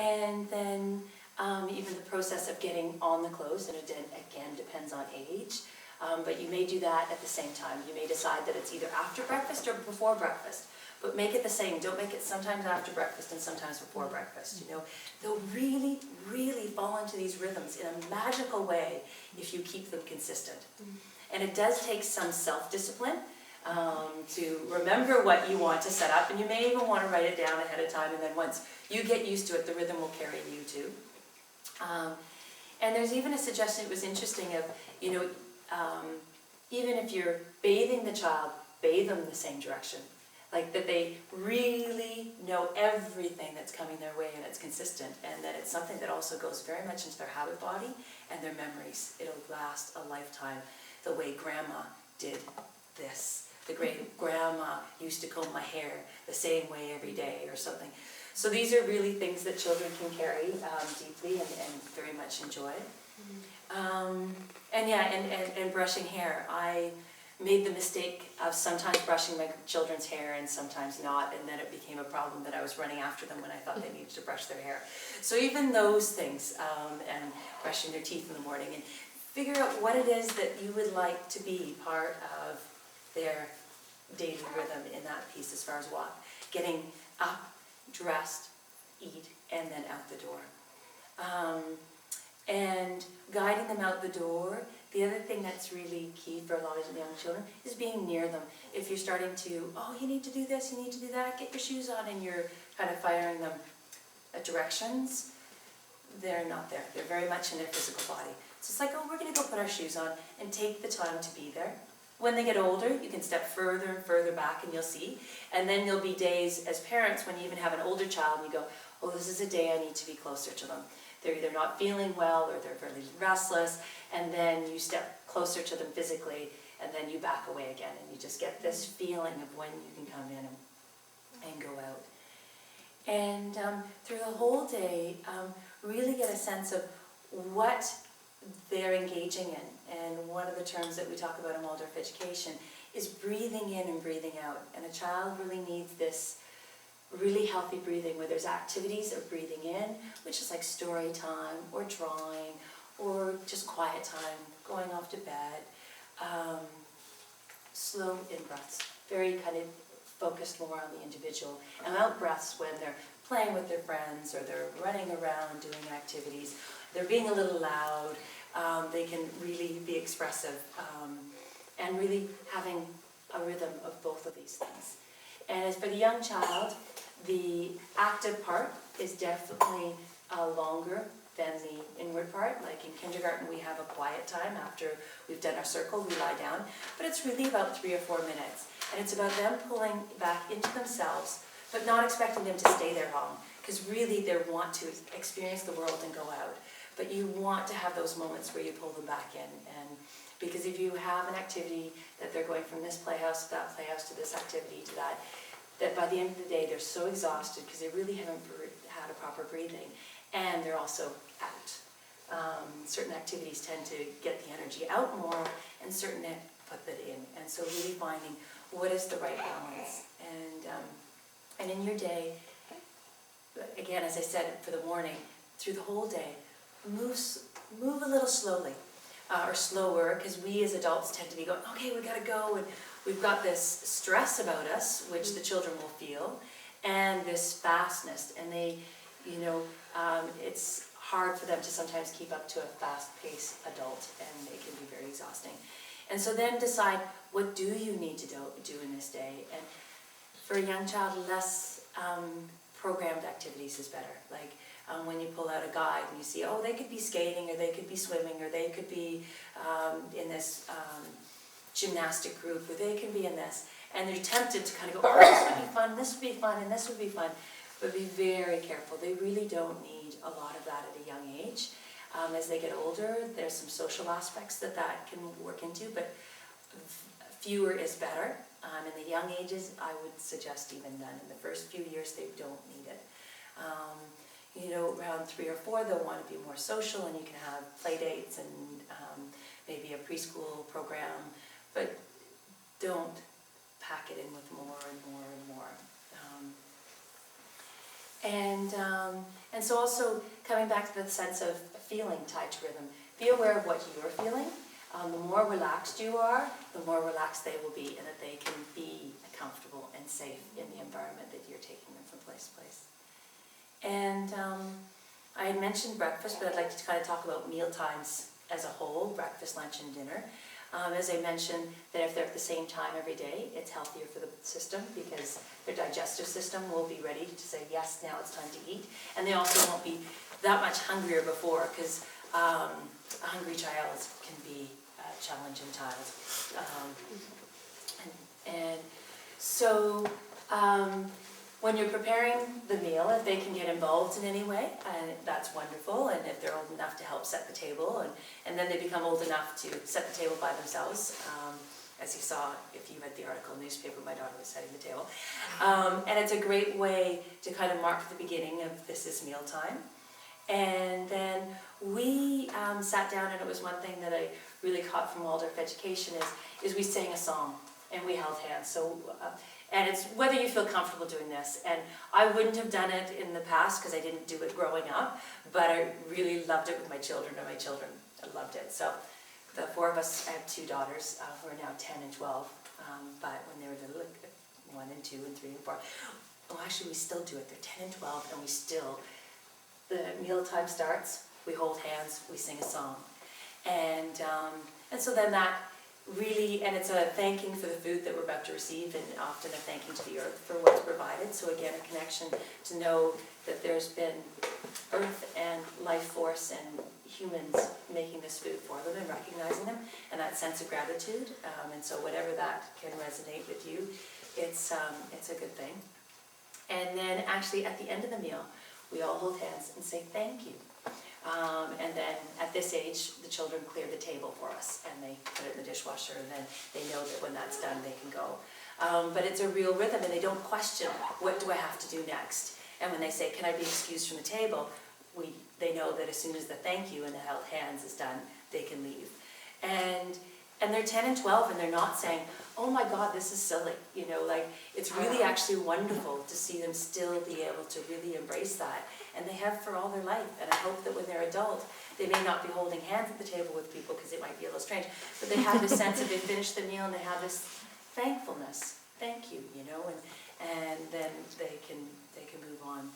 And then even the process of getting on the clothes, and it again depends on age, but you may do that at the same time. You may decide that it's either after breakfast or before breakfast, but make it the same. Don't make it sometimes after breakfast and sometimes before breakfast. You know, they'll really, really fall into these rhythms in a magical way if you keep them consistent. And it does take some self-discipline to remember what you want to set up, and you may even want to write it down ahead of time, and then once you get used to it, the rhythm will carry you too. And there's even a suggestion, it was interesting, of, you know, even if you're bathing the child, bathe them the same direction. Like that they really know everything that's coming their way and it's consistent, and that it's something that also goes very much into their habit body and their memories. It'll last a lifetime. The way grandma did this. The great grandma used to comb my hair the same way every day or something. So these are really things that children can carry deeply and very much enjoy. And yeah, and brushing hair. I made the mistake of sometimes brushing my children's hair and sometimes not, and then it became a problem that I was running after them when I thought they needed to brush their hair. So even those things, and brushing their teeth in the morning, and figure out what it is that you would like to be part of their daily rhythm in that piece, as far as what? Getting up, dressed, eat, and then out the door. And guiding them out the door. The other thing that's really key for a lot of young children is being near them. If you're starting to, oh, you need to do this, you need to do that, get your shoes on, and you're kind of firing them directions, they're not there. They're very much in their physical body. So it's like, oh, we're going to go put our shoes on and take the time to be there. When they get older, you can step further and further back and you'll see. And then there'll be days as parents when you even have an older child and you go, oh, this is a day I need to be closer to them. They're either not feeling well or they're really restless, and then you step closer to them physically, and then you back away again, and you just get this feeling of when you can come in and go out. And through the whole day, really get a sense of what they're engaging in. And one of the terms that we talk about in Waldorf education is breathing in and breathing out. And a child really needs this really healthy breathing, where there's activities of breathing in, which is like story time or drawing or just quiet time, going off to bed, slow in-breaths, very kind of focused more on the individual, and out-breaths when they're playing with their friends or they're running around doing activities, they're being a little loud, they can really be expressive, and really having a rhythm of both of these things. And as for the young child, the active part is definitely longer than the inward part. Like in kindergarten, we have a quiet time after we've done our circle, we lie down, but it's really about 3 or 4 minutes. And it's about them pulling back into themselves, but not expecting them to stay there long, because really they want to experience the world and go out. But you want to have those moments where you pull them back in, and because if you have an activity that they're going from this playhouse to that playhouse to this activity to that by the end of the day they're so exhausted because they really haven't had a proper breathing, and they're also out. Certain activities tend to get the energy out more, and certain put that in. And so really finding what is the right balance. And in your day, again, as I said, for the morning, through the whole day, move a little slowly. Or slower, because we as adults tend to be going, okay, we got to go, and we've got this stress about us, which the children will feel, and this fastness, and they, you know, it's hard for them to sometimes keep up to a fast-paced adult, and it can be very exhausting. And so then decide, what do you need to do in this day? And for a young child, less programmed activities is better. Like, when you pull out a guide and you see, oh, they could be skating, or they could be swimming, or they could be in this gymnastic group, or they can be in this, and they're tempted to kind of go, oh, this would be fun, this would be fun, and this would be fun, but be very careful. They really don't need a lot of that at a young age. As they get older, there's some social aspects that can work into, but fewer is better. In the young ages, I would suggest even none. In the first few years, they don't need it. You know, around 3 or 4, they'll want to be more social, and you can have play dates and maybe a preschool program, but don't pack it in with more and more and more. And so also coming back to the sense of feeling tied to rhythm. Be aware of what you're feeling. The more relaxed you are, the more relaxed they will be, and that they can be comfortable and safe in the environment that you're taking them from place to place. And I had mentioned breakfast, but I'd like to kind of talk about meal times as a whole, breakfast, lunch, and dinner. As I mentioned, that if they're at the same time every day, it's healthier for the system because their digestive system will be ready to say, yes, now it's time to eat. And they also won't be that much hungrier before, because a hungry child can be a challenging child. So when you're preparing the meal, if they can get involved in any way, that's wonderful. And if they're old enough to help set the table, and then they become old enough to set the table by themselves. As you saw, if you read the article in the newspaper, my daughter was setting the table. And it's a great way to kind of mark the beginning of this is mealtime. And then we sat down, and it was one thing that I really caught from Waldorf education is we sang a song and we held hands. So, and it's whether you feel comfortable doing this. And I wouldn't have done it in the past because I didn't do it growing up, but I really loved it with my children, and my children loved it. So the four of us, I have two daughters who are now 10 and 12, but when they were little, like 1 and 2 and 3 and 4, well, actually we still do it. They're 10 and 12, and we still, the mealtime starts, we hold hands, we sing a song. And so then that really, and it's a thanking for the food that we're about to receive, and often a thanking to the earth for what's provided. So again, a connection to know that there's been earth and life force and humans making this food for them and recognizing them, and that sense of gratitude. And so whatever that can resonate with you, it's a good thing. And then actually at the end of the meal, we all hold hands and say thank you. And then at this age, the children clear the table for us, and they put it in the dishwasher, and then they know that when that's done, they can go. But it's a real rhythm, and they don't question, what do I have to do next? And when they say, can I be excused from the table, they know that as soon as the thank you and the held hands is done, they can leave. And they're 10 and 12, and they're not saying, oh my God, this is silly. You know, like, it's really actually wonderful to see them still be able to really embrace that. And they have for all their life. And I hope that when they're adult, they may not be holding hands at the table with people because it might be a little strange, but they have this sense of they finish the meal and they have this thankfulness. Thank you, you know, and then they can move on.